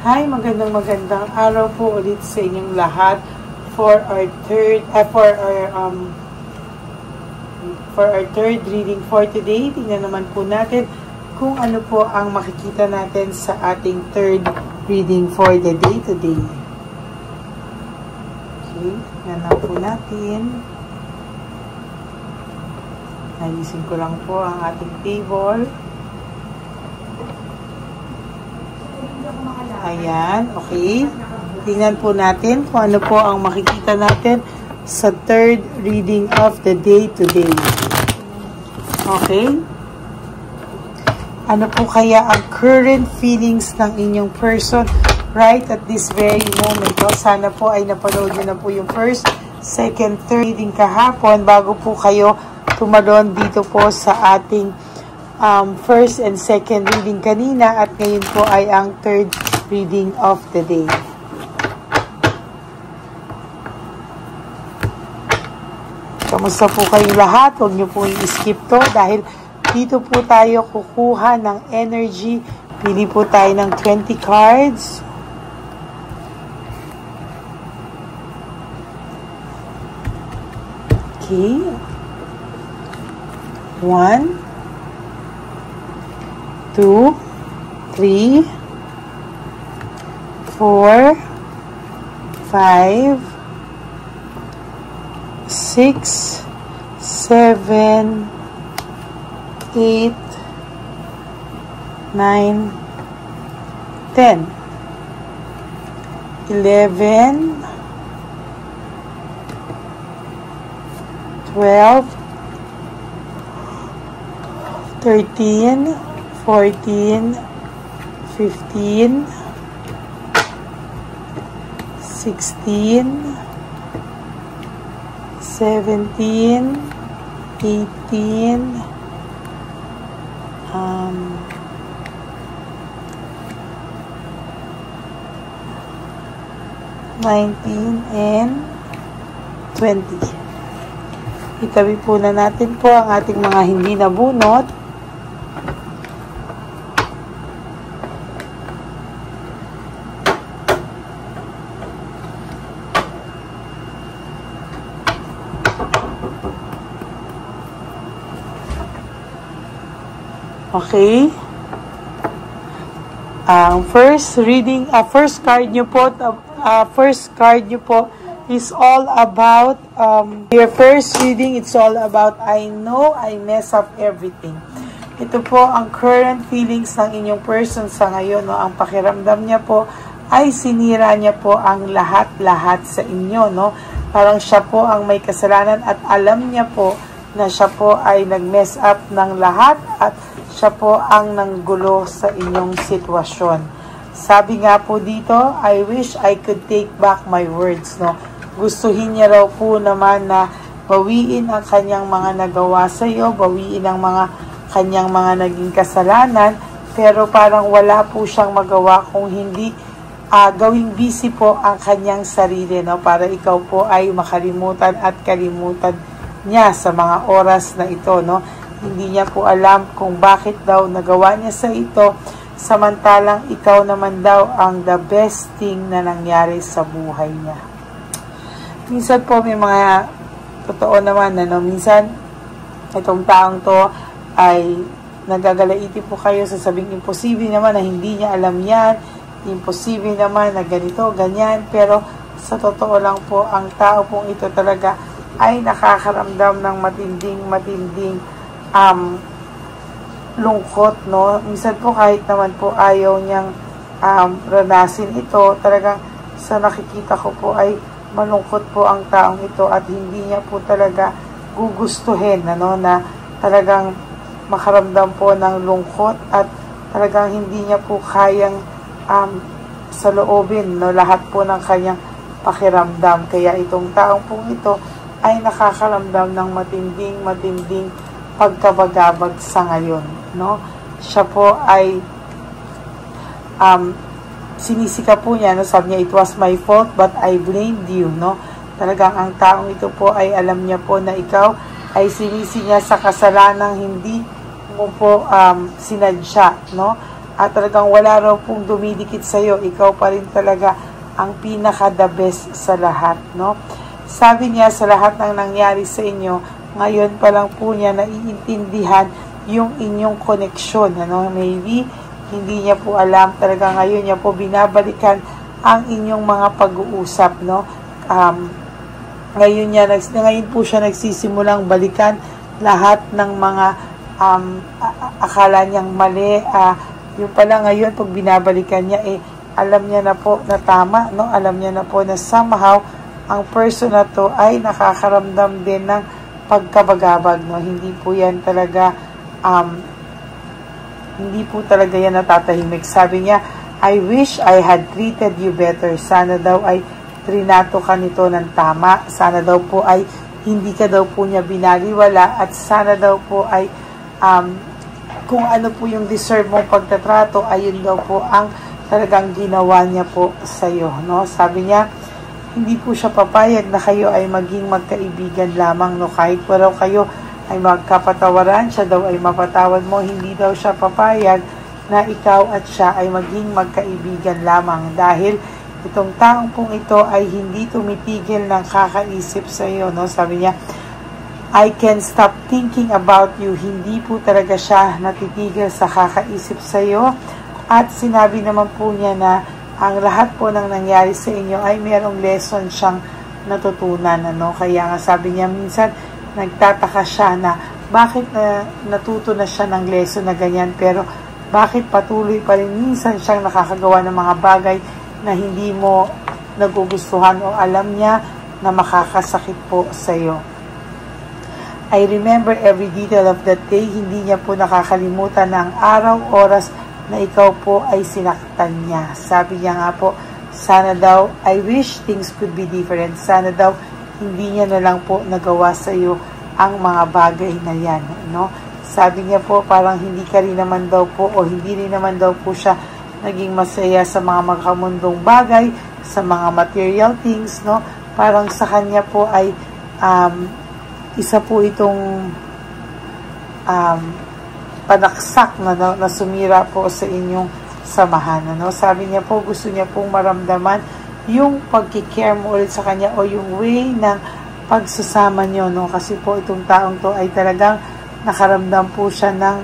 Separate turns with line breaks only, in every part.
Hi, magandang araw po ulit sa inyong lahat for our third reading for today. Tingnan naman po natin kung ano po ang makikita natin sa ating third reading for the day today. Okay, tingnan na po natin. Nalisin ko lang po ang ating table. Ayan, okay. Tingnan po natin kung ano po ang makikita natin sa third reading of the day today. Okay? Ano po kaya ang current feelings ng inyong person right at this very moment? No? Sana po ay napanood nyo na po yung first, second, third reading kahapon bago po kayo tumalon dito po sa ating first and second reading kanina at ngayon po ay ang third reading of the day. Kamusta po kayong lahat? Huwag niyo po i-skip to dahil dito po tayo kukuha ng energy. Pili po tayo ng 20 cards. Okay. 1, 2, 3, 4, 5, 6, 7, 8, 9, 10, 11, 12, 13, 14, 15, 16, 17, 18, 19, and 20. Itabi po na natin po ang ating mga hindi nabunot. Okay. Ang first card nyo po is all about your first reading. It's all about I know I mess up everything. Ito po ang current feelings ng inyong person sa ngayon, no? Ang pakiramdam niya po ay sinira niya po ang lahat-lahat sa inyo, no? Parang siya po ang may kasalanan at alam niya po na siya po ay nag-mess up ng lahat at siya po ang nanggulo sa inyong sitwasyon. Sabi nga po dito, I wish I could take back my words, no? Gustuhin niya raw po naman na bawiin ang kanyang mga nagawa sa iyo, bawiin ang kanyang mga naging kasalanan, pero parang wala po siyang magawa kung hindi gawing busy po ang kanyang sarili, no? Para ikaw po ay makalimutan at kalimutan niya sa mga oras na ito, no? Hindi niya po alam kung bakit daw nagawa niya sa ito, samantalang ikaw naman daw ang the best thing na nangyari sa buhay niya. Minsan po may mga totoo naman, ano, minsan itong taong to ay nagagalaiti po kayo, sasabing imposible naman na hindi niya alam yan, imposible naman na ganito, ganyan, pero sa totoo lang po, ang tao pong ito talaga ay nakakaramdam ng matinding lungkot, no? Minsan po kahit naman po ayaw niyang ranasin ito, talagang sa nakikita ko po ay malungkot po ang taong ito at hindi niya po talaga gugustuhin, ano, na talagang makaramdam po ng lungkot at talagang hindi niya po kayang saloobin, no, lahat po ng kanyang pakiramdam. Kaya itong taong po ito ay nakakaramdam ng matinding pagkabagabag sa ngayon, no? Siya po ay sinisika po niya, no? Sabi niya, it was my fault but I blamed you, no? Talagang ang taong ito po ay alam niya po na ikaw ay sinisi niya sa kasalanang hindi mo po sinadya, no? at talagang wala raw pong dumidikit sa'yo. Ikaw pa rin talaga ang pinaka-the best sa lahat, no? Sabi niya, sa lahat ng nangyari sa inyo, ngayon pa lang po niya naiintindihan yung inyong koneksyon, ano? Maybe, hindi niya po alam, talaga ngayon niya po binabalikan ang inyong mga pag-uusap, no? Ngayon po siya nagsisimulang balikan lahat ng mga akala niyang mali. Yung pala ngayon, pag binabalikan niya, alam niya na po na tama, no? Alam niya na po na somehow, ang person na to ay nakakaramdam din ng pagkabagabag, no? Hindi po yan talaga, hindi po talaga yan natatahimik. Sabi niya, I wish I had treated you better. Sana daw ay trinato ka nito ng tama. Sana daw po ay hindi ka daw po niya binaliwala, at sana daw po ay kung ano po yung deserve mong pagtatrato, ayun daw po ang talagang ginawa niya po sa iyo, no? Sabi niya, hindi po siya papayag na kayo ay maging magkaibigan lamang, no? Kahit po raw kayo ay magkapatawaran, siya daw ay mapatawad mo, hindi daw siya papayag na ikaw at siya ay maging magkaibigan lamang, dahil itong taong pong ito ay hindi tumitigil ng kakaisip sa iyo, no? Sabi niya, I can stop thinking about you. Hindi po talaga siya natitigil sa kakaisip sa iyo. At sinabi naman po niya na ang lahat po ng nangyari sa inyo ay mayroong lesson siyang natutunan, ano? Kaya nga sabi niya, minsan nagtataka siya na bakit natuto na siya ng lesson na ganyan, pero bakit patuloy pa rin minsan siyang nakakagawa ng mga bagay na hindi mo nagugustuhan o alam niya na makakasakit po sa iyo. I remember every detail of that day. Hindi niya po nakakalimutan ng araw, oras na ikaw po ay sinaktan niya. Sabi niya nga po, sana daw, I wish things could be different. Sana daw, hindi niya na lang po nagawa sa iyo ang mga bagay na yan, no? Sabi niya po, parang hindi ka rin naman daw po, o hindi rin naman daw po siya naging masaya sa mga magkamundong bagay, sa mga material things, no? Parang sa kanya po ay isa po itong panaksak na sumira po sa inyong samahan, ano? Sabi niya po, gusto niya pong maramdaman yung pagkikare mo ulit sa kanya, o yung way ng pagsasama niyo, no? Kasi po itong taong to ay talagang nakaramdam po siya ng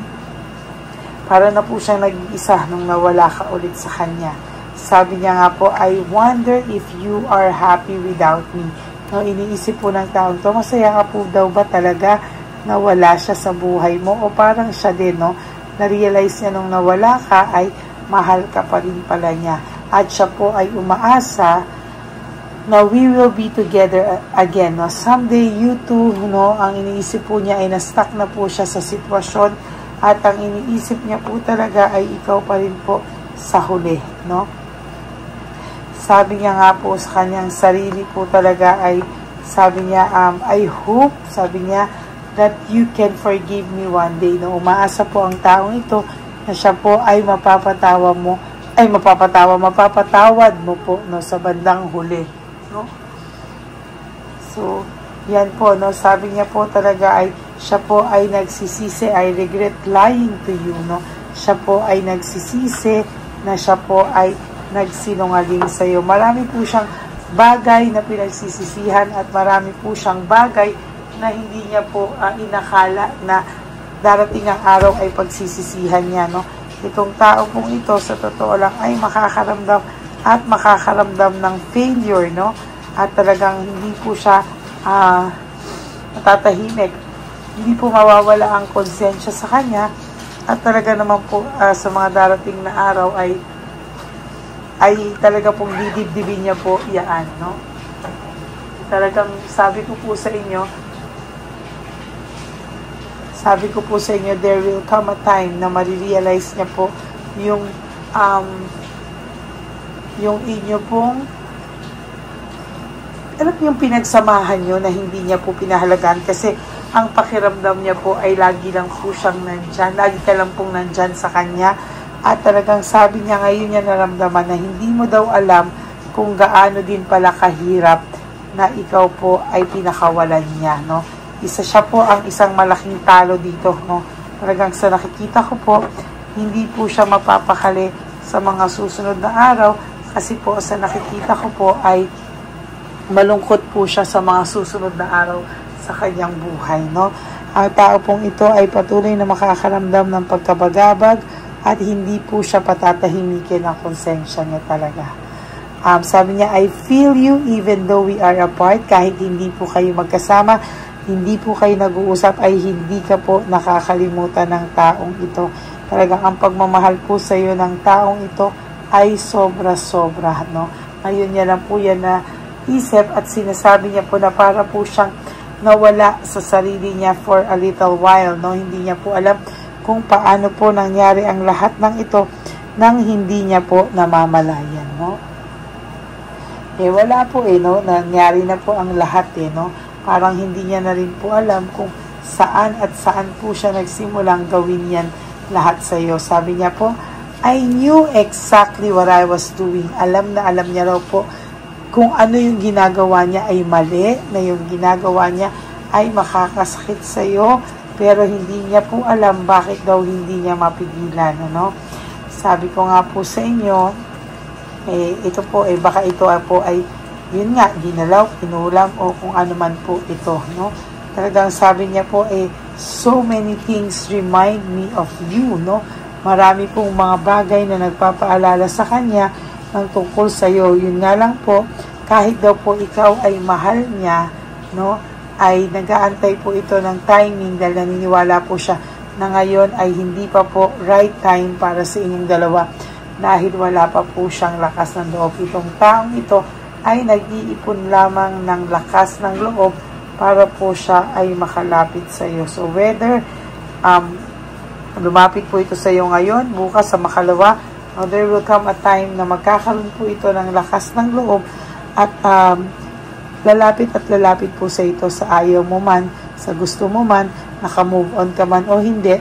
para na po siyang nag-iisa nung nawala ka ulit sa kanya. Sabi niya nga po, I wonder if you are happy without me. No, iniisip po ng taong to, masaya ka po daw ba talaga na wala siya sa buhay mo? O parang siya din, no? Na-realize niya nung nawala ka ay mahal ka pa rin pala niya. At siya po ay umaasa na we will be together again, no? Someday you too, no? Ang iniisip po niya ay na-stuck na po siya sa sitwasyon, at ang iniisip niya po talaga ay ikaw pa rin po sa huli, no? Sabi niya nga po sa kanyang sarili po talaga ay, sabi niya, I hope, sabi niya, that you can forgive me one day, no? Umaasa po ang taong ito na siya po ay mapapatawad mo po, no? Sa bandang huli, no? So, yan po, no? Sabi niya po talaga ay, siya po ay nagsisisi, I regret lying to you, no? Siya po ay nagsisisi na siya po ay nagsinungaling sa iyo. Marami po siyang bagay na pinagsisisihan, at marami po siyang bagay na hindi niya po inakala na darating ang araw ay pagsisisihan niya, no? Itong tao pong ito, sa totoo lang, ay makakaramdam ng failure, no? At talagang hindi po siya matatahimik. Hindi po mawawala ang konsensya sa kanya, at talaga naman po sa mga darating na araw ay talaga pong didibdibin niya po yan, no? Talagang sabi ko po sa inyo, there will come a time na marirealize niya po yung inyo pong, alam yung pinagsamahan nyo na hindi niya po pinahalagaan, kasi ang pakiramdam niya po ay lagi lang po siyang nandyan, lagi ka lang pong nandyan sa kanya. At talagang sabi niya ngayon niya naramdaman na hindi mo daw alam kung gaano din pala kahirap na ikaw po ay pinakawalan niya, no? Isa siya po ang isang malaking talo dito, no? Talagang sa nakikita ko po, hindi po siya mapapakali sa mga susunod na araw kasi po sa nakikita ko po ay malungkot po siya sa mga susunod na araw sa kanyang buhay, no? Ang tao pong ito ay patuloy na makakaramdam ng pagkabagabag at hindi po siya patatahimikin ang konsensya niya talaga. Sabi niya, I feel you even though we are apart. Kahit hindi po kayo magkasama, hindi po kayo nag-uusap, ay hindi ka po nakakalimutan ng taong ito. Talagang ang pagmamahal po sa iyo ng taong ito ay sobra-sobra, no? Ngayon niya lang po yan na isip at sinasabi niya po na para po siyang nawala sa sarili niya for a little while, no? Hindi niya po alam kung paano po nangyari ang lahat ng ito nang hindi niya po namamalayan, no? Wala po no? Nangyari na po ang lahat no? Parang hindi niya na rin po alam kung saan at saan po siya nagsimulang gawin yan lahat sa iyo. Sabi niya po, I knew exactly what I was doing. Alam na alam niya raw po kung ano yung ginagawa niya ay mali, na yung ginagawa niya ay makakasakit sa iyo, pero hindi niya po alam bakit daw hindi niya mapigilan, ano? Sabi ko nga po sa inyo, ito po, baka ito po ay, yun nga, ginalaw, kinulam, o kung ano man po ito, no? Talagang sabi niya po, so many things remind me of you, no? Marami pong mga bagay na nagpapaalala sa kanya ng tungkol sa iyo. Yun nga lang po, kahit daw po ikaw ay mahal niya, no, ay nag-aantay po ito ng timing dahil naniniwala po siya na ngayon ay hindi pa po right time para sa inyong dalawa dahil wala pa po siyang lakas ng loob. Itong taong ito ay nag-iipon lamang ng lakas ng loob para po siya ay makalapit sa iyo. So whether lumapit po ito sa iyo ngayon, bukas sa makalawa, there will come a time na magkakaroon po ito ng lakas ng loob at lalapit po sa ito sa ayaw mo man, sa gusto mo man, naka-move on ka man o hindi,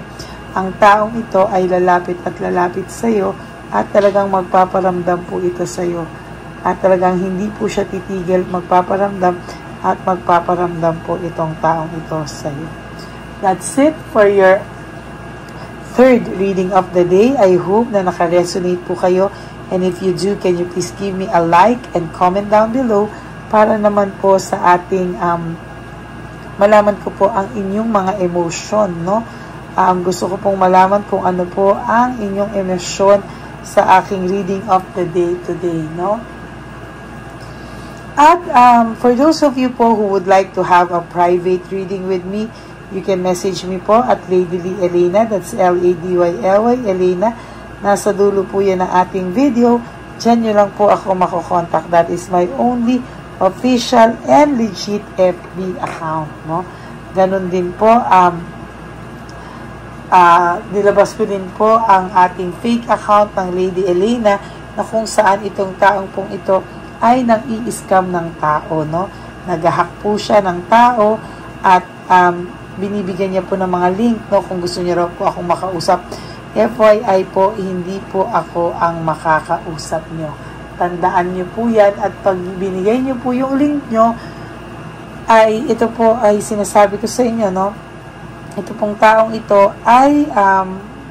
ang taong ito ay lalapit sa iyo at talagang magpaparamdam po ito sa iyo. At talagang hindi po siya titigil magpaparamdam at magpaparamdam po itong taong ito sa iyo. That's it for your third reading of the day. I hope na naka-resonate po kayo. And if you do, can you please give me a like and comment down below para naman po sa ating malaman ko po ang inyong mga emosyon, no? Gusto ko pong malaman kung ano po ang inyong emosyon sa aking reading of the day today, no? At for those of you po who would like to have a private reading with me, you can message me po at Lady Lee Elena, that's Ladyly Elena. Nasa dulo po yan ng ating video. Diyan nyo lang po ako makokontak. That is my only official and legit FB account, no? Ganon din po, nilabas ko din po ang ating fake account ng Lady Elena na kung saan itong taong pong ito ay nang i-scam ng tao, no? Nag-hack po siya ng tao at binibigyan niya po ng mga link, no? Kung gusto niya raw po akong makausap. FYI po, hindi po ako ang makakausap nyo. Tandaan nyo po yan at pag binigay nyo po yung link nyo, ay ito po ay sinasabi ko sa inyo, no? Ito pong taong ito ay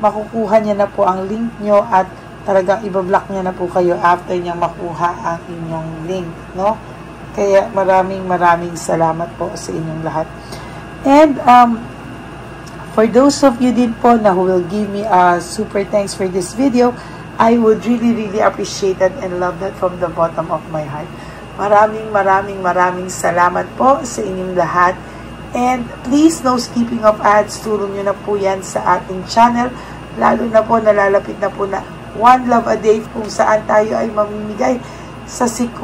makukuha niya na po ang link nyo at talagang ibablock niya na po kayo after niya makuha ang inyong link, no? Kaya maraming salamat po sa inyong lahat. And for those of you din po na who will give me a super thanks for this video, I would really appreciate that and love that from the bottom of my heart. Maraming salamat po sa inyong lahat. And please, no skipping of ads. Tulong nyo na po yan sa ating channel. Lalo na po, nalalapit na po na One Love a Day kung saan tayo ay mamimigay sa 50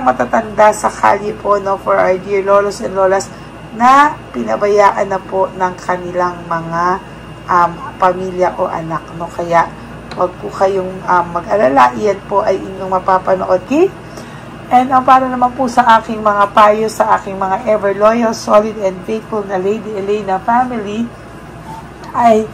matatanda sa kalye po, no, for our dear lolos and lolas na pinabayaan na po ng kanilang mga pamilya o anak, no? Kaya wag po kayong mag-alala, iyan po ay inyong mapapanood, okay? And para naman po sa aking mga payo, sa aking mga ever loyal, solid and faithful na Lady Elena family, ay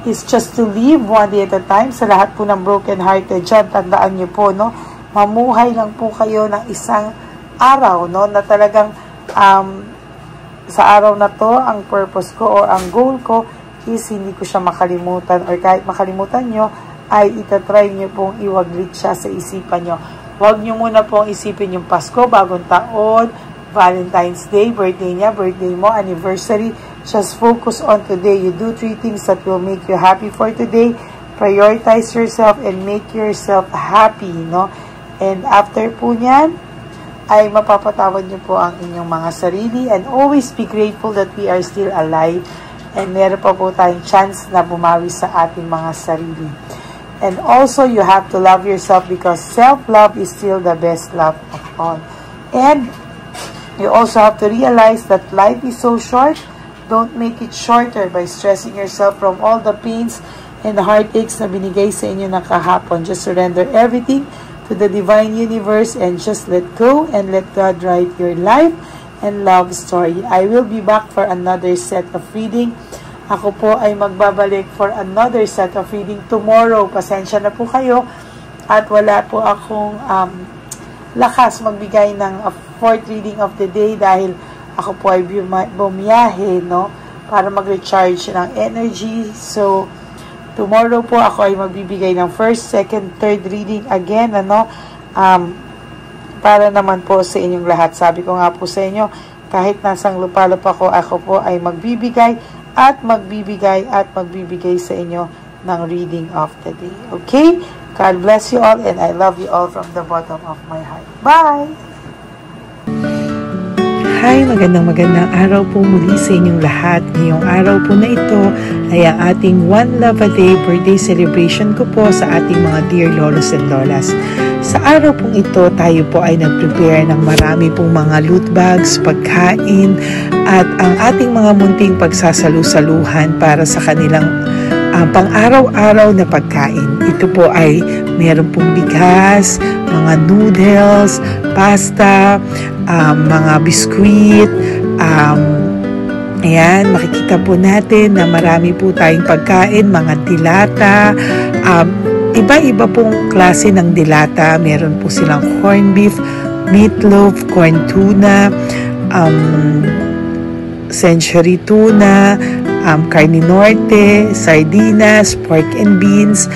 is just to live one day at a time. Sa lahat po ng broken hearted dyan, tandaan nyo po, no? Mamuhay lang po kayo ng isang araw, no? Na talagang sa araw na to, ang purpose ko or ang goal ko is hindi ko siya makalimutan, or kahit makalimutan nyo, ay itatry nyo pong iwaglit siya sa isipan nyo. Huwag nyo muna pong isipin yung Pasko, bagong taon, Valentine's Day, birthday niya, birthday mo, anniversary. Just focus on today. You do 3 things that will make you happy for today. Prioritize yourself and make yourself happy, no? And after po niyan, ay mapapatawad niyo po ang inyong mga sarili, and always be grateful that we are still alive, and meron pa po tayong chance na bumawi sa ating mga sarili. And also, you have to love yourself, because self-love is still the best love of all. And you also have to realize that life is so short. Don't make it shorter by stressing yourself from all the pains and the heartaches na binigay sa inyo ng kahapon. Just surrender everything to the divine universe and just let go and let God write your life and love story. I will be back for another set of reading. Ako po ay magbabalik for another set of reading tomorrow. Pasensya na po kayo at wala po akong lakas magbigay ng fourth reading of the day dahil ako po ay bumiyahe, no, para mag-recharge ng energy. So, tomorrow po ako ay magbibigay ng first, second, third reading again, ano, para naman po sa inyong lahat. Sabi ko nga po sa inyo, kahit nasang lupalop ako po ay magbibigay sa inyo ng reading of the day. Okay? God bless you all, and I love you all from the bottom of my heart. Bye!
Hi, magandang araw po muli sa inyong lahat. Ngayong araw po na ito ay ang ating One Love a Day birthday celebration ko po sa ating mga dear lolos and lolas. Sa araw pong ito, tayo po ay nag-prepare ng marami pong mga loot bags, pagkain, at ang ating mga munting pagsasalu-saluhan para sa kanilang pang-araw-araw na pagkain. Ito po ay meron pong bigas, mga noodles, pasta, mga biskuit, ayan, makikita po natin na marami po tayong pagkain, mga dilata, iba-iba pong klase ng dilata. Meron po silang corned beef, meatloaf, corn tuna, century tuna, carne norte, sardinas, pork and beans.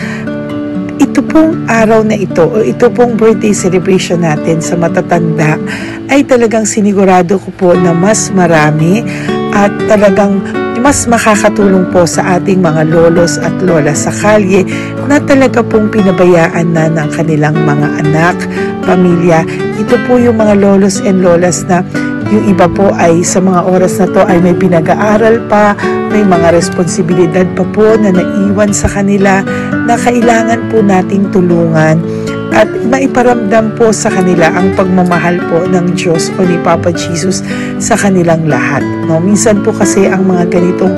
Ito pong araw na ito, o ito pong birthday celebration natin sa matatanda, ay talagang sinigurado ko po na mas marami at talagang mas makakatulong po sa ating mga lolos at lola sa kalye na talaga pong pinabayaan na ng kanilang mga anak, pamilya. Ito po yung mga lolos and lolas na yung iba po ay sa mga oras na to ay may pinag-aaral pa, may mga responsibilidad pa po na naiwan sa kanila na kailangan po nating tulungan at maiparamdam po sa kanila ang pagmamahal po ng Diyos o ni Papa Jesus sa kanilang lahat. No? Minsan po kasi ang mga ganitong,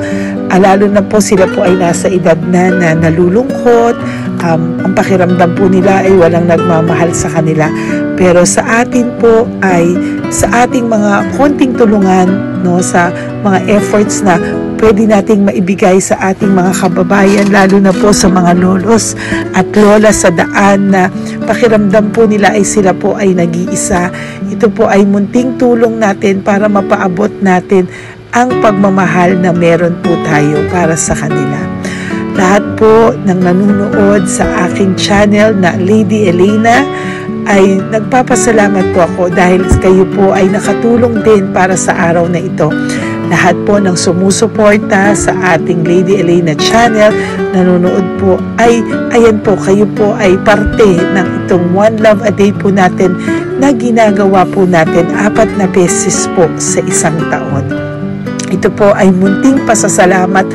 lalo na po sila po ay nasa edad na nalulungkot, ang pakiramdam po nila ay walang nagmamahal sa kanila. Pero sa atin po ay sa ating mga konting tulungan, no, sa mga efforts na pwede nating maibigay sa ating mga kababayan, lalo na po sa mga lolos at lola sa daan na pakiramdam po nila ay sila po ay nag-iisa. Ito po ay munting tulong natin para mapaabot natin ang pagmamahal na meron po tayo para sa kanila. Lahat po ng nanonood sa aking channel na Lady Elena ay nagpapasalamat po ako dahil kayo po ay nakatulong din para sa araw na ito. Lahat po ng sumusuporta sa ating Lady Elena channel, nanonood po, ay ayan po, kayo po ay parte ng itong One Love a Day po natin na ginagawa po natin 4 na beses po sa isang taon. Ito po ay munting pasasalamat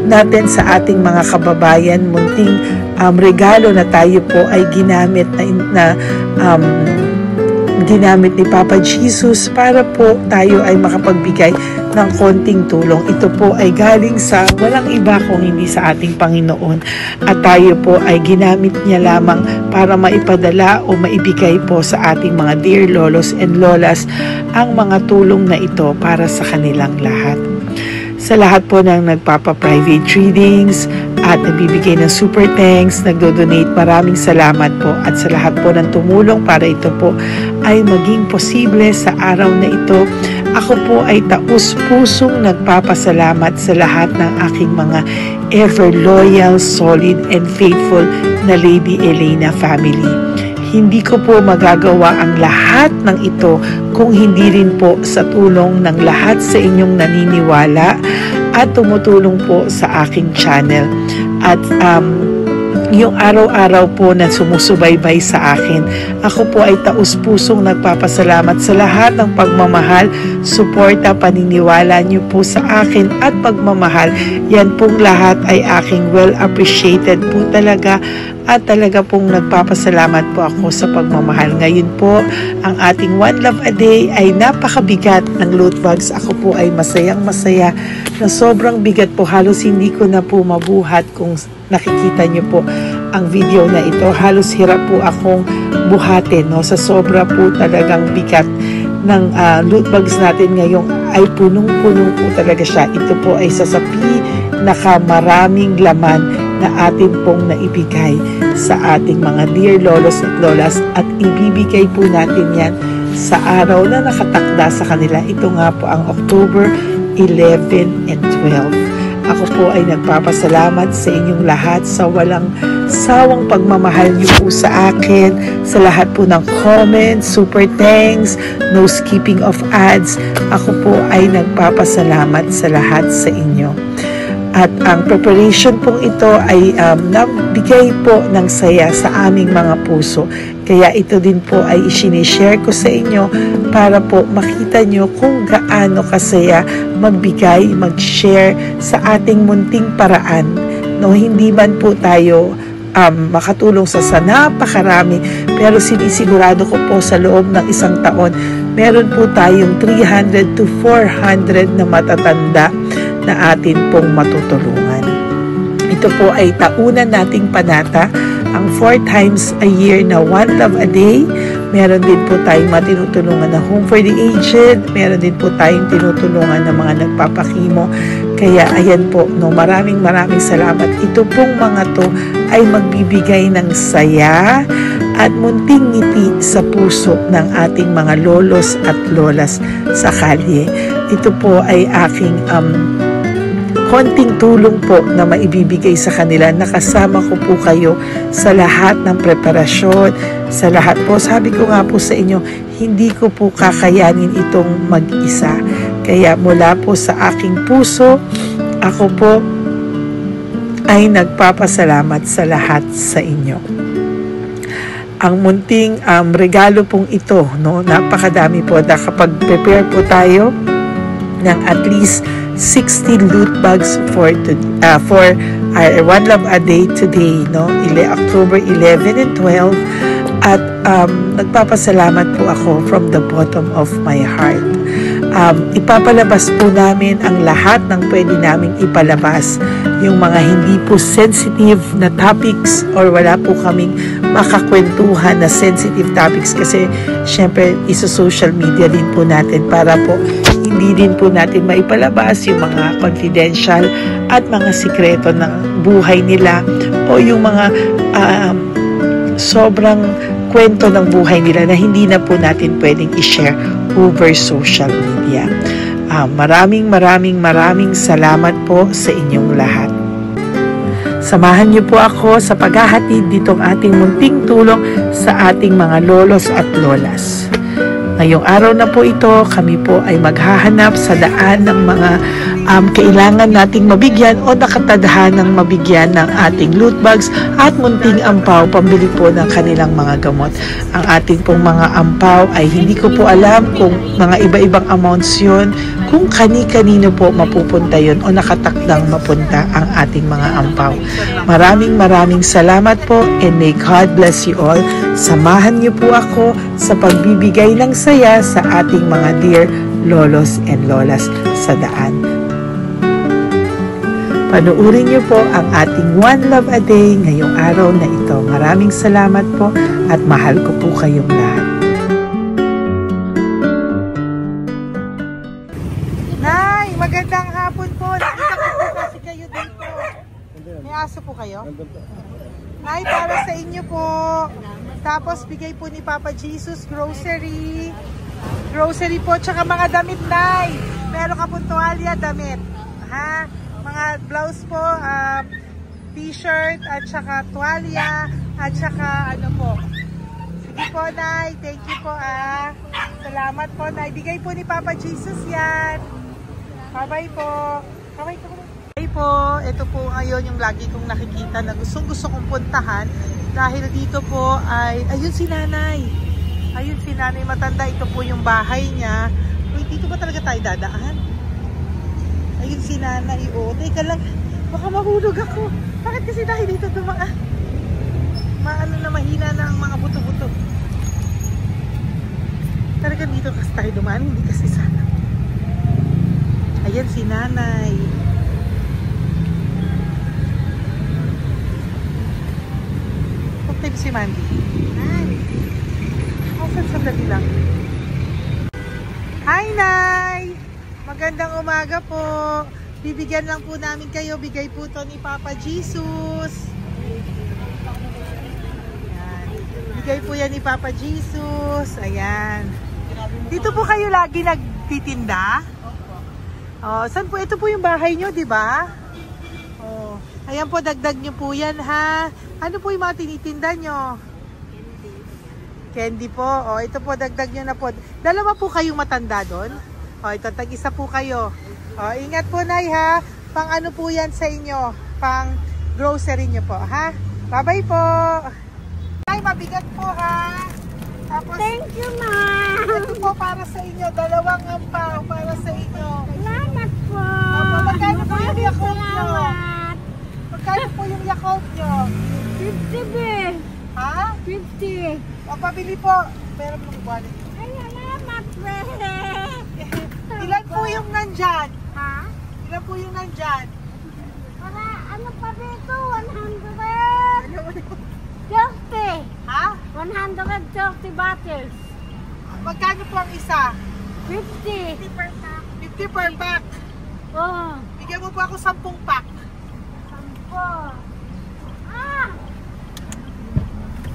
natin sa ating mga kababayan, munting regalo na tayo po ay ginamit ginamit ni Papa Jesus para po tayo ay makapagbigay ng konting tulong. Ito po ay galing sa walang iba kung hindi sa ating Panginoon, at tayo po ay ginamit niya lamang para maipadala o maibigay po sa ating mga dear lolos and lolas ang mga tulong na ito para sa kanilang lahat. Sa lahat po ng nagpapa-private readings at nagbibigay ng super thanks, nagdo-donate, maraming salamat po. At sa lahat po ng tumulong para ito po ay maging posible sa araw na ito, Ako po ay taus-pusong nagpapasalamat sa lahat ng aking mga ever loyal, solid, and faithful na Lady Elena family. Hindi ko po magagawa ang lahat ng ito kung hindi rin po sa tulong ng lahat sa inyong naniniwala at tumutulong po sa aking channel. At yung araw-araw po na sumusubaybay sa akin. Ako po ay taus-pusong nagpapasalamat sa lahat ng pagmamahal, suporta, paniniwala niyo po sa akin at pagmamahal. Yan pong lahat ay aking well appreciated po talaga at talaga pong nagpapasalamat po ako sa pagmamahal. Ngayon po, ang ating One Love a Day ay napakabigat ng loot bags. Ako po ay masayang-masaya na sobrang bigat po. Halos hindi ko na po mabuhat kung nakikita niyo po ang video na ito. Halos hirap po akong buhatin, no? Sa sobra po talagang bigat ng loot bags natin ngayon ay punong-puno po talaga siya. Ito po ay sasapi nakamaraming laman na atin pong naibigay sa ating mga dear lolos at lolas at ibibigay po natin yan sa araw na nakatakda sa kanila. Ito nga po ang October 11 and 12. Ako po ay nagpapasalamat sa inyong lahat sa walang sawang pagmamahal niyo po sa akin, sa lahat po ng comments, super thanks, no skipping of ads. Ako po ay nagpapasalamat sa lahat sa inyo. At ang preparation pong ito ay nabigay po ng saya sa aming mga puso. Kaya ito din po ay isinishare ko sa inyo para po makita nyo kung gaano kasaya magbigay, mag-share sa ating munting paraan. No, hindi man po tayo makatulong sa napakarami, pero sinisigurado ko po sa loob ng isang taon, meron po tayong 300 to 400 na matatanda na atin pong matutulungan. Ito po ay taunan nating panata, ang 4 times a year na One Love a Day. Meron din po tayong matinutulungan na Home for the Aged. Meron din po tayong tinutulungan ng mga nagpapakimo. Kaya ayan po, no, maraming salamat. Ito pong mga to ay magbibigay ng saya at munting ngiti sa puso ng ating mga lolos at lolas sa kalye. Ito po ay aking konting tulong po na maibibigay sa kanila. Nakasama ko po kayo sa lahat ng preparasyon, sa lahat po. Sabi ko nga po sa inyo, hindi ko po kakayanin itong mag-isa. Kaya mula po sa aking puso, ako po ay nagpapasalamat sa lahat sa inyo. Ang munting regalo pong ito, no, napakadami po. Kapag prepare po tayo ng at least 60 loot bags for One Love a Day today, no? October 11 and 12. At nagpapasalamat po ako from the bottom of my heart. Ipapalabas po namin ang lahat ng pwede naming ipalabas. Yung mga hindi po sensitive na topics or wala po kaming makakwentuhan na sensitive topics kasi syempre isa-social media din po natin para po hindi din po natin maipalabas yung mga confidential at mga sikreto ng buhay nila o yung mga sobrang kwento ng buhay nila na hindi na po natin pwedeng i-share over social media. Maraming salamat po sa inyong lahat. Samahan niyo po ako sa paghahatid ditong ating munting tulong sa ating mga lolos at lolas. Ngayong araw na po ito, kami po ay maghahanap sa daan ng mga kailangan nating mabigyan o nakatadhanang mabigyan ng ating loot bags at munting ampaw pambili po ng kanilang mga gamot. Ang ating pong mga ampaw ay hindi ko po alam kung mga iba-ibang amounts yun, kung kani-kanino po mapupunta yun o nakatakdang mapunta ang ating mga ampaw. Maraming salamat po and may God bless you all. Samahan niyo po ako sa pagbibigay ng saya sa ating mga dear lolos and lolas sa daan. Panuurin niyo po ang ating One Love a Day ngayong araw na ito. Maraming salamat po at mahal ko po kayong lahat. Nay, magandang hapon po. Nakita ko po kasi kayo dito. May aso po kayo? Nay, para sa inyo po. Tapos bigay po ni Papa Jesus grocery.
grocery po, tsaka mga damit, Nay. Meron ka pong tuwalya, damit. Ha? Mga blouse po, t-shirt, at saka tuwalya, at saka ano po. Sige po, Nay. Thank you po, Salamat po, Nay. Bigay po ni Papa Jesus yan. Bye-bye po. Bye-bye po. Bye po. Ito po ngayon yung lagi kong nakikita na gusto kong puntahan. Dahil dito po ay, ayun si Nanay. Ayun si Nanay matanda. Ito po yung bahay niya. Uy, dito ba talaga tayo dadaan? Ayun si Nanay. O, teka lang. Baka mahulog ako. Bakit kasi dahil dito dumaan? Maano na mahina na ang mga buto-buto. Talaga dito kasi tayo dumaan. Hindi kasi sana. Ayan si Nanay. Okay si Mandy. Hi. Sandali lang. Hi, Nay! Magandang umaga po. Bibigyan lang po namin kayo. Bigay po to ni Papa Jesus. Ayan. Bigay po yan ni Papa Jesus. Ayan. Dito po kayo lagi nagtitinda? Oh, saan po? Ito po yung bahay nyo, di ba? Oh. Ayan po, dagdag nyo po yan, ha? Ano po yung mga tinitinda nyo? Candy po. O, ito po, dagdag nyo na po. Dalawa po kayong matanda doon. O, ito, tag-isa po kayo. O, ingat po, Nay, ha? Pang ano po yan sa inyo? Pang grocery nyo po, ha? Bye-bye po. Nay, mabigat po, ha? Tapos,
thank you, ma'am.
Ito po para sa inyo. Dalawang ampaw para sa inyo.
Salamat po.
Opo, magkano po yung Yakult nyo?
Salamat.
Magkano po yung Yakult nyo?
50 be.
Ha?
50.
O, pabili po. Meron pong wallet.
Ay, salamat, be.
Ilan po yung nandyan?
Ha?
Ilan po yung nandyan?
Para ano pa dito? 130.
Ha?
130 bottles.
Magkano po ang isa?
50.
50 per pack.
Oh.
Bigyan mo po ako 10 pack.
10. Ah!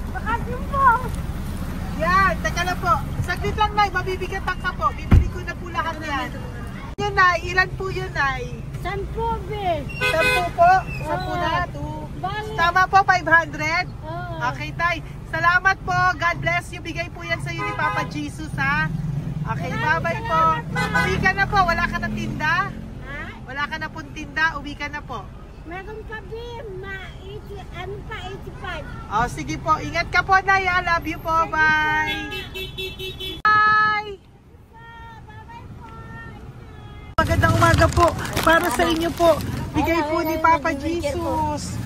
Baka din po.
Yan, teka lang po. Saglit lang, Nay. Mabibigatan ka po. Bibili ko na po lahat yan. Yun, Nay. Ilan po yun, Nay?
10 be.
10 po? 10 na? 2.
Bali.
Tama po, 500?
Oh.
Okay, Tay. Salamat po. God bless you. Bigay po yan sa iyo ni Papa Jesus, ha? Okay, bye-bye po. Uwi ka na po. Wala ka na tinda?
Ha?
Wala ka na pong tinda. Uwi ka na po.
Meron pa din, ano pa, 85.
Oh, sige po. Ingat ka po, Nay. I love you po. Bye. Bye. Magandang umaga po. Para sa inyo po. Bigay po ni Papa Jesus.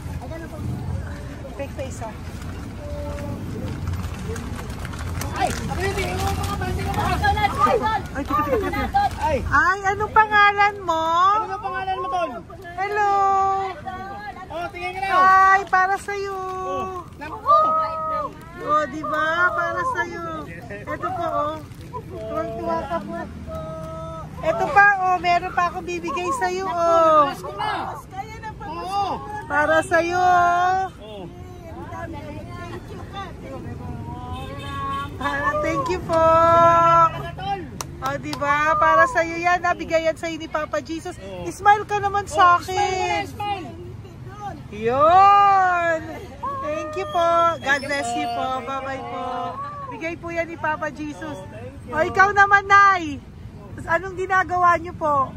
Take sa isa. Ay, anong pangalan mo?
Ano pangalan mo, Tol?
Hello.
Oh, tingin ka na.
Hi, para sa iyo.
Naku!
Oh, di ba? Para sa iyo. Ito po, oh. Tuwang-tuwa ka po. Ito pa, oh, meron pa akong bibigay sa iyo, oh.
Oo!
Para sa iyo.
Oh.
Thank you po. Oh, di ba? Para sa iyo yan, nabigayan sa iyo ni Papa Jesus. Smile ka naman sa akin.
Smile!
Yun! Thank you po. God bless you po. Bye-bye po. Bigay po yan ni Papa Jesus. O, ikaw naman, Nay. Anong ginagawa niyo po?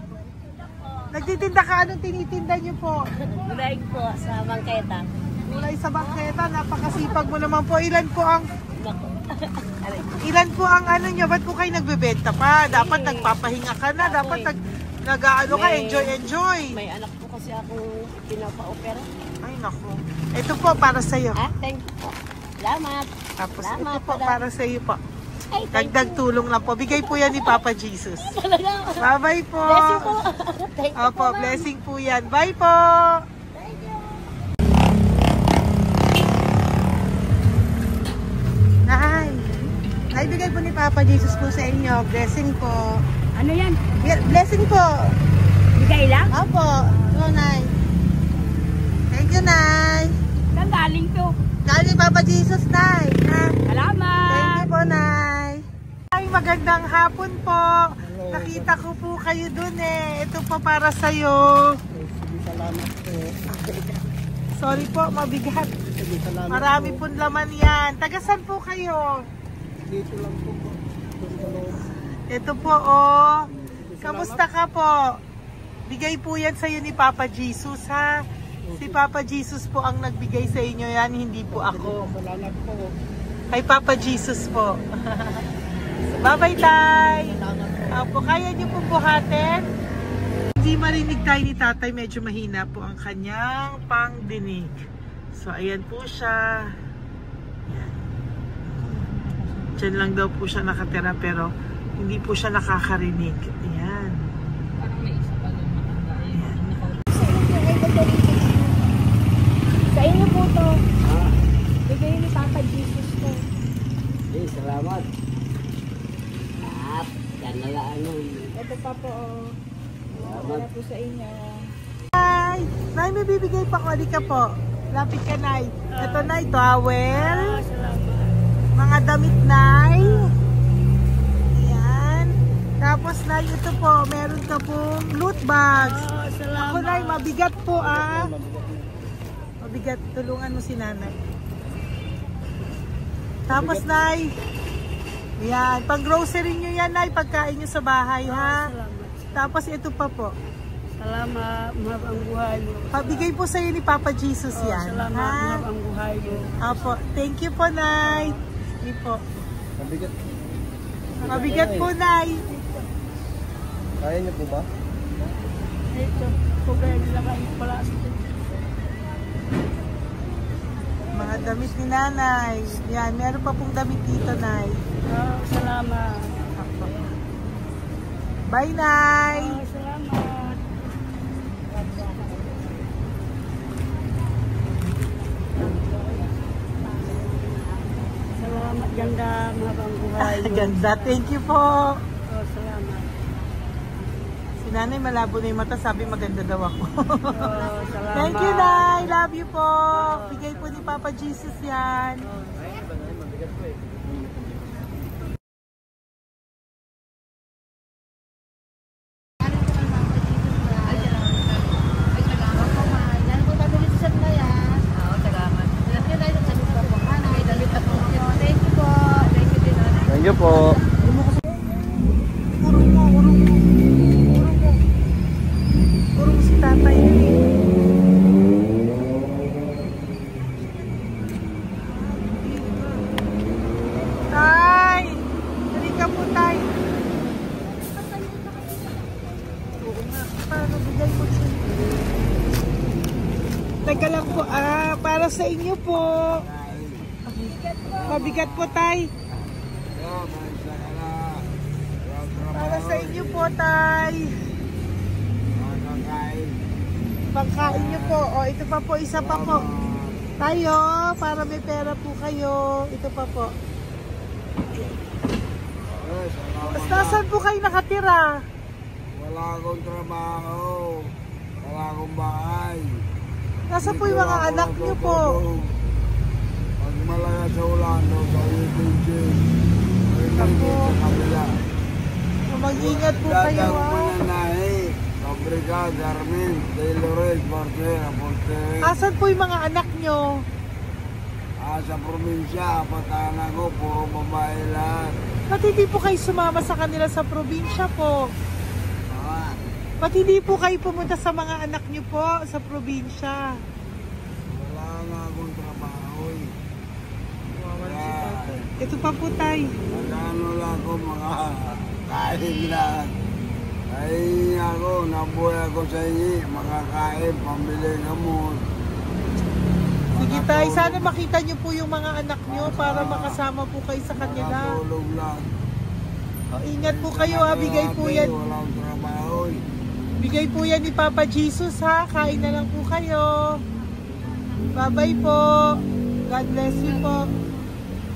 Nagtitinda ka? Anong tinitinda niyo po?
Gulay po sa bangketa.
Gulay sa bangketa. Napakasipag mo naman po. Ilan po ang ano niyo? Ba't po kayo nagbebenta pa? Dapat nagpapahinga ka na. Dapat nag-ano ka, enjoy.
May anak po kasi akong pinapa-opera.
Ay, naku. Ito po para sa'yo.
Ah, thank you po. Salamat.
Tapos
Salamat,
ito po
Padre.
para sa iyo po.
Ay, thank
Dagdag tulong lang po. Bigay po yan ni Papa Jesus.
Talaga.
Bye-bye po.
Bless you po. Thank you
Opo,
po, ma'am.
blessing po yan. Bye po.
Thank you.
Nay. Nay, bigay po ni Papa Jesus po sa inyo. Blessing po.
Ano yan?
Blessing po.
Bigay lang?
Opo. Ito, Nay. Thank you, Nay.
Saan galing to?
Galing Papa Jesus, Nay. Ha?
Salamat.
Thank you po, Nay. Ay, magandang hapon po. Nakita ko po kayo dun eh. Ito po para sa'yo.
Sige, salamat po.
Sorry po, mabigat.
Sige, salamat
Marami
po.
pong laman yan. Tagasan po kayo?
Dito lang po po. Doon sa loob.
Ito po, oh. Kamusta ka po? Bigay po yan sa'yo ni Papa Jesus, ha? Si Papa Jesus po ang nagbigay sa inyo yan, hindi po ako.
Salamat po.
Kay Papa Jesus po. Bye-bye, Tay! Opo, kaya niyo po buhatin? Hindi marinig tayo ni Tatay, medyo mahina po ang kanyang pangdinig. So, ayan po siya. Ayan. Diyan lang daw po siya nakatira pero hindi po siya nakakarinig. Ayan.
Sa inyo po to. Bigay ni Papa Jesus to.
Salamat. At kanalaan nun.
Ito pa po. Wala po sa inyo.
Nay! Nay, may bibigay pa ko. Halika po. Lapit ka, Nay. Ito, Nay, towel. Mga damit, Nay. Ayan. Tapos, Nay, ito po. Meron ka pong loot bags. Ako, Nay, mabigat po, ah. Mabigat. Tulungan mo si Nanay. Tapos, Nay. Ayan. Pang grocery nyo yan, Nay. Pagkain nyo sa bahay, ha? Tapos, ito pa po.
Salamat, mahal ang buhay mo.
Pabigay po sa'yo ni Papa Jesus yan.
Salamat, mahal ang buhay mo.
Apo, thank you po, Nay. Hindi po.
Mabigat.
Mabigat po, Nay.
Kaya niyo po ba?
Ito, kugay nila kayo pala.
Mga damit ni Nanay. Yan, meron pa pong damit dito, Nay.
Salamat.
Apo. Bye, Nay.
Salamat. Salamat, ganda, mahal ang buhay mo.
Ganda. Thank you po.
Salamat.
Si Nanay malabo na yung mata. Sabi maganda daw ako.
Salamat.
Thank you, Nay. Love you po. Bigay po ni Papa Jesus yan.
Thank you po.
Urong mo, urong mo. Urong mo. Urong si Tatay. Tay! Dali ka po, Tay. Oo nga. Paano bigay mo siya? Teka lang po. Para sa inyo po. Mabigat po, Tay. Para sa inyo po, Tay. Pagkain nyo po. O, ito pa po, isa pa po. Tayo, para may pera po kayo. Ito pa po. Basta saan po kayo nakatira?
Wala akong trabaho. Wala akong bahay.
Nasa po yung mga anak nyo po?
Pag malaya sa ulan, sa Uyutin,
Ako.
sa kabila.
Mag-ingat po kayo,
Dadag
ha?
Mananahi, Fabrika, Garmin, Taylores, Barcera, Portere.
Asan po yung mga anak nyo?
Sa probinsya, patahan ko, puro babae lahat.
Ba't hindi po kayo sumama sa kanila sa probinsya po?
Ah,
Ba't hindi po kayo pumunta sa mga anak nyo po sa probinsya?
wala nga akong trabaho eh.
Ito pa po, Tay.
Magkano lang ako mga kain lang. Ay ako, nabuhay ako sa inyo, makakain, pambili gamot.
Sige, Tay. Sana makita nyo po yung mga anak nyo para makasama po kayo sa kanila.
Makatulog lang.
O, ingat po kayo, ha. Bigay po yan.
Walang trabaho eh.
Bigay po yan ni Papa Jesus, ha. Kain na lang po kayo. Bye-bye po. God bless you po.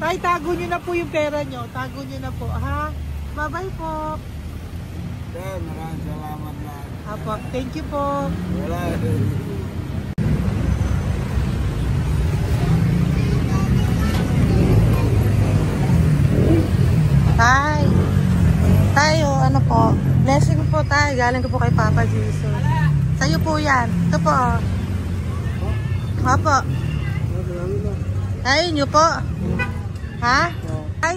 Tay, tago nyo na po yung pera nyo. Tago nyo na po, ha. Bye-bye po.
Okay, maraming salamat na.
Apo, thank you po.
Wala eh.
Tay.
Tayo, ano po, blessing po tayo. Galing ko po kay Papa Jesus. Sa'yo po yan. Ito po. Opo. Tayo nyo po. Ha? Ay?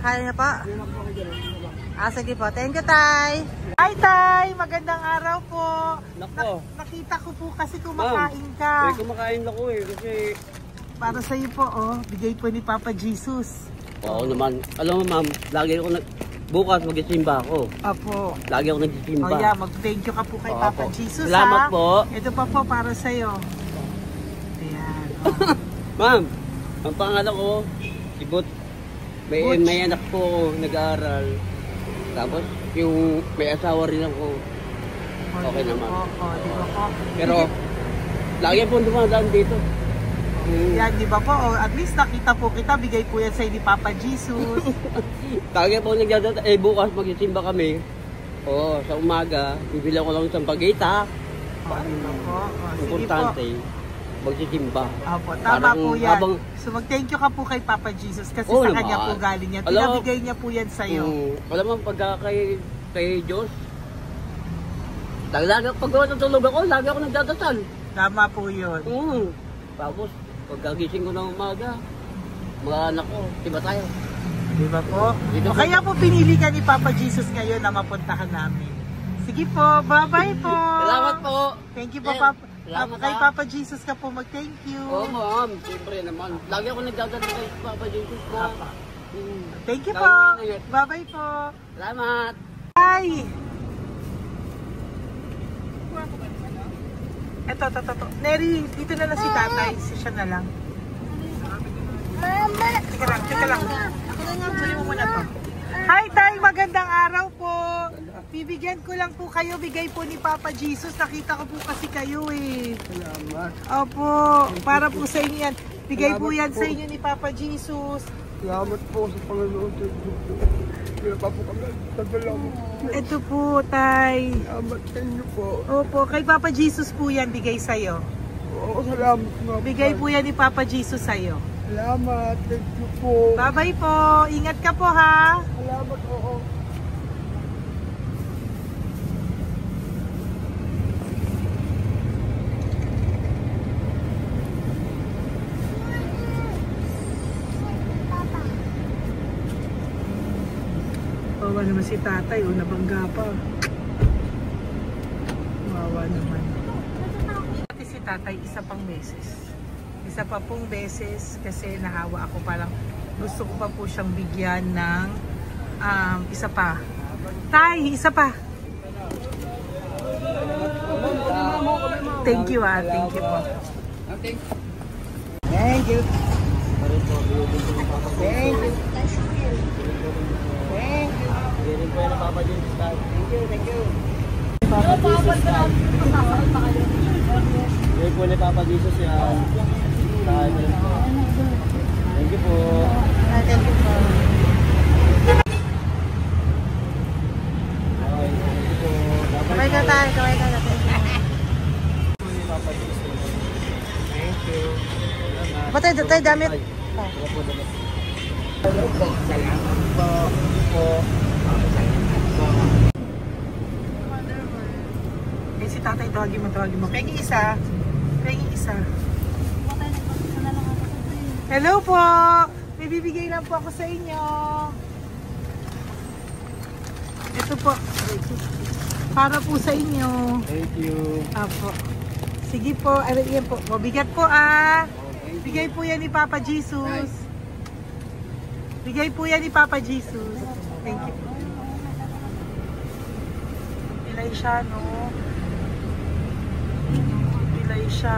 Kaya niyo po? Sige po. Thank you, Tay.
Hi, Tay! Magandang araw po.
Nako.
Nakita ko po kasi kumakain ka.
Kumakain ako kasi...
Para sa'yo po, bigay po ni Papa Jesus.
Oo naman. Alam mo ma'am, lagi ako bukas mag-isimba ako.
Apo.
Lagi ako nag-isimba.
Mag-thank you ka po kay Papa Jesus,
Salamat po.
Ito pa po para sa'yo. Ayan.
Ma'am, ang pangalan ko, si Butch. May anak po nag-aaral. Tapos, yung may asawa rin ako. Okay naman.
Di ba po?
Pero, lagi po dumadaan dito.
Yan, di ba po? At least nakita po kita, bigay po yan sa'yo ni Papa Jesus.
Lagi po nagdadaan. Bukas mag-isimba kami. Sa umaga, bibili ko lang isang bagita.
Di ba po?
Importante, magsisimba.
Opo, tama po yan. So mag-thank you ka po kay Papa Jesus kasi sa kanya po galing yan. Pinabigay niya po yan sa'yo.
Alam mo, pagka kay Diyos, lagi pag natulog ako, lagi ako nagdadasal.
Tama po yun.
Tapos, pagkagising ko ng umaga, mga anak ko, diba tayo?
Diba po? Kaya po pinili ka ni Papa Jesus ngayon na mapuntahan namin. Sige po, bye-bye po.
Salamat po.
Thank you po, Papa. Kay Papa Jesus ka po mag-thank you.
Oo, ma'am. Siyempre naman. Lagi ako nagdadala kay Papa Jesus po.
Thank you po. Bye-bye po.
Salamat.
Bye. Ito. Neri, dito na lang si tatay. Siya na lang. Mama! Teka lang. Sali mo muna to. Hi, Tay! Magandang araw po. Bibigyan ko lang po kayo. Bigay po ni Papa Jesus. Nakita ko po kasi kayo eh.
Salamat.
Opo. Para po sa inyo yan. Bigay po yan sa inyo ni Papa Jesus.
Salamat po sa Panginoon. Kaya pa po kami. Salamat.
Ito po, Tay.
Salamat sa inyo po.
Opo. Kay Papa Jesus po yan. Bigay sa'yo.
Oo, salamat nga.
Bigay po yan ni Papa Jesus sa'yo.
Salamat. Thank you po.
Bye-bye po. Ingat ka po, ha?
Salamat po.
Wawa naman si tatay, nabangga pa. Wawa naman. Pati si tatay, isa pang beses. Isa pa pong beses kasi nahawa ako, parang gusto ko pa po siyang bigyan ng isa pa. Tay, isa pa. Thank you thank you po.
Thank you. Thank you.
Hindi po yan ang Papa Jesus. Thank you. Hindi po ni Papa Jesus yan. Thank you po.
Thank you po. Kamay ka tayo, kamay ka natin.
Thank you.
Ba't tayo damit?
Eh, si tatay, tawagin mo. Pengi isa. Hello po! May bibigay lang po ako sa inyo. Ito po. Para po sa inyo.
Thank you.
Apo. Sige po. Yan po. Mabigat po Bigay po yan ni Papa Jesus. Bigay po yan ni Papa Jesus. Thank you. Pilay siya, no? Pilay siya.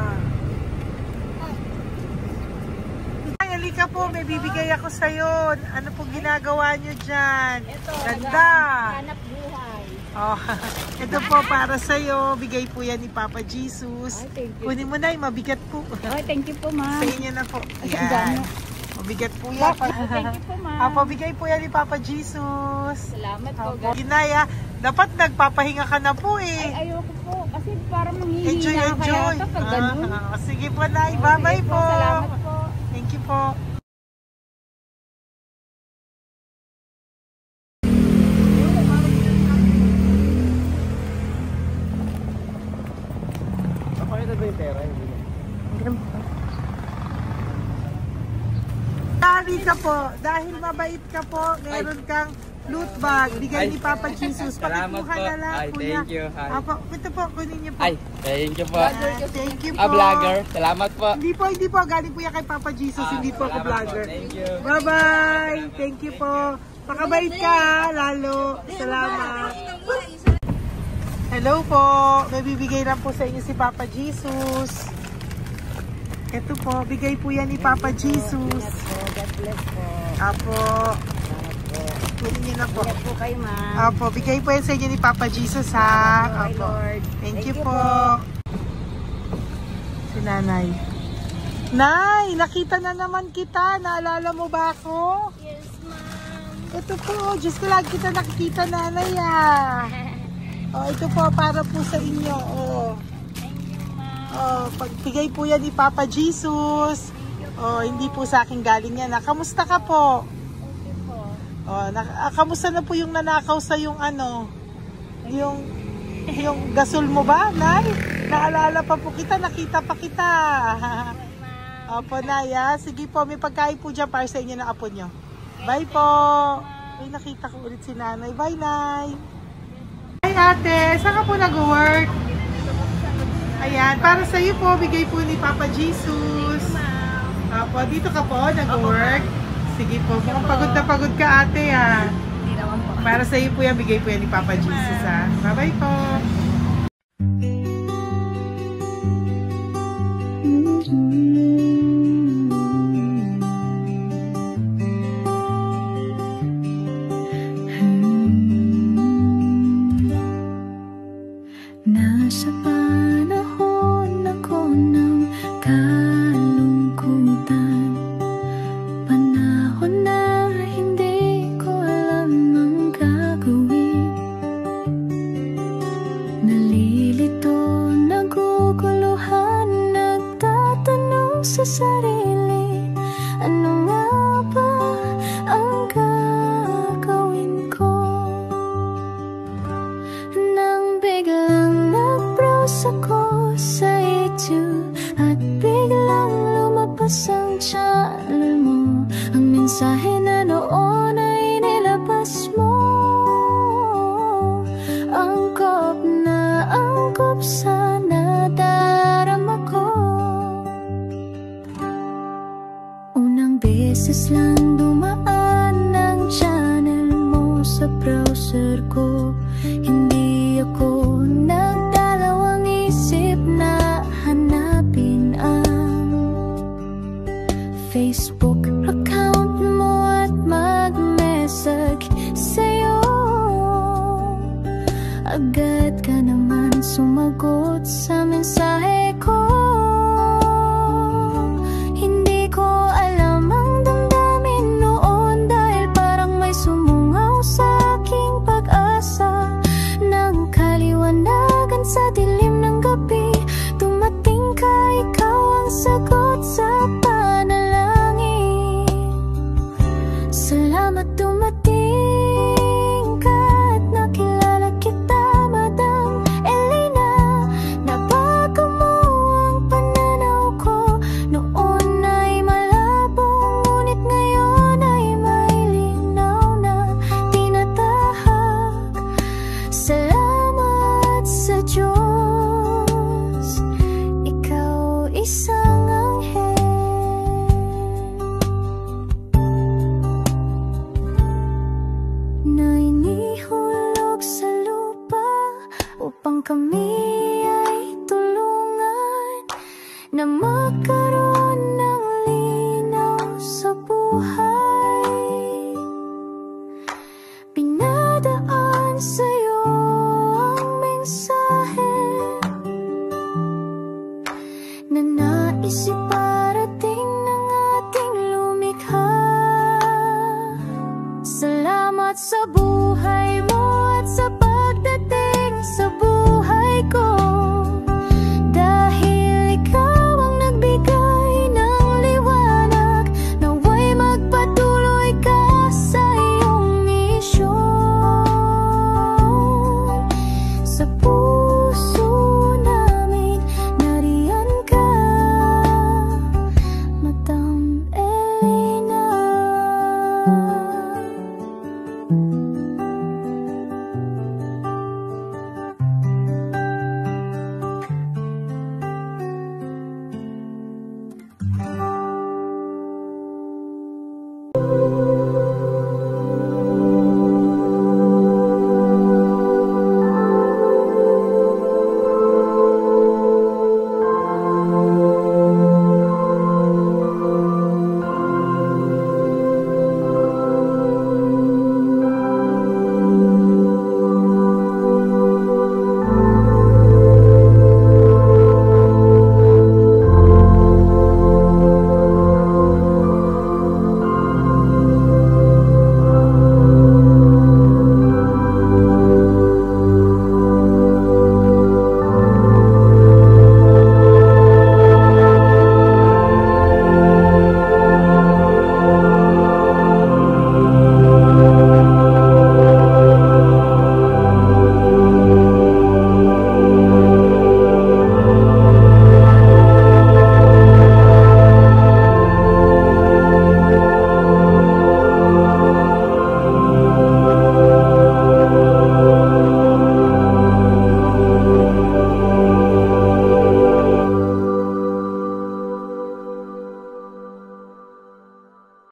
Ay, halika po. May bibigay ako sa'yo. Ano po ginagawa nyo dyan? Ganda.
Hanap buhay.
Oh, ito po para sa'yo. Bigay po yan ni Papa Jesus.
Ay, thank you.
Kunin mo na, mabigat po.
Ay, thank you po, ma'am.
Sa inyo na po.
Ay,
Yan. Mabigat po yan.
Thank you po, ma'am.
Apo, bigay po yan ni Papa Jesus.
Salamat po.
Apo. Ginaya, dapat nagpapahinga ka na po
Ay,
eh.
ayoko po. Kasi parang manghihina ka yata pag ganun.
Sige po, Nay. Bye-bye
Sige
po.
Salamat po.
Thank you po. ka po. Dahil mabait ka po, meron kang loot bag. Bigay ni Papa Jesus.
Salamat
Pakikuha
po.
na lang
Ay,
po
thank you. Ay.
Apo, ito po, kunin niyo po.
Ay, thank you po.
Thank you po.
Vlogger. Salamat po.
Hindi po. Galing po yan kay Papa Jesus. Hindi po ako
Salamat
vlogger.
po. Thank you.
Bye-bye. Thank you po. Pakabait ka, lalo. Salamat. Hello po. May bibigay lang po sa inyo si Papa Jesus. Ito po, bigay po yan ni Papa Jesus.
God bless po.
Apo. Kunin niyo na po.
Ingat po kayo, ma'am.
Apo, bigay po yan sa inyo ni Papa Jesus, ha?
Salamat po,
Apo.
Lord.
Thank you
Thank you
po.
po.
Si Nanay. Nay, nakita na naman kita. Naalala mo ba ako?
Yes, ma'am.
Ito po, Diyos ko, lagi kita nakikita, Nanay, ah. Oh, ito po, para po sa inyo. Oh. Pagbigay po yan ni Papa Jesus. Hindi po sa akin galing yan. Kamusta ka po?
Okay po.
Kamusta na po yung nanakaw sa yung yung gasol mo ba, Nay? Naalala pa po kita, nakita pa kita. Opo, Nay, sige po, may pagkain po dyan para sa inyo ng apo nyo. Bye po. Ay, nakita ko ulit si Nanay. Bye, Nay. Hi, ate. Saan ka po nag-work? Ayan, para sa iyo po, bigay po ni Papa Jesus. Apo, dito ka po, nag-work. Sige po, mukhang pagod na pagod ka, ate, ha.
Hindi naman po.
Para sa iyo po yan, bigay po yan ni Papa Jesus, ha. Bye-bye po.
Nasa panahon ako ng kalungkutan, panahon na hindi ko alam ang gagawin. Nalilito, naguguluhan, nagtatanong sa sarili, ano nga ba ang gagawin ko? Nang biglang nag-browse ako sa YouTube at biglang lumabas ang channel mo, ang mensahe na noon ay nilabas mo. Angkop sa nadarama ko. Unang beses lang dumaan ang channel mo sa browser ko, hindi ako nagdalawang isip na hanapin ang Facebook account mo at mag-message sa'yo. Agad ka naman sumagot sa mensahe ko. Hindi ko alam ang damdamin noon, dahil parang may sumungaw sa aking pag-asa. Nang kaliwanagan sa dilim ng gabi, dumating ka, ikaw ang sagot sa panalangin. Salamat dumating ka at nakilala kita, Madam Elena. Nabago mo ang pananaw ko, noon ay malabo, ngunit ngayon ay may linaw na tinatahak. Salamat sa Diyos, ikaw isang anghel. Na inihulog sa lupa upang kami ay tulungan na magkaroon ng linaw sa buhay. Pinadaan sa'yo ang mensahe na nais iparating ng ating lumikha. Salamat sa buhay mo.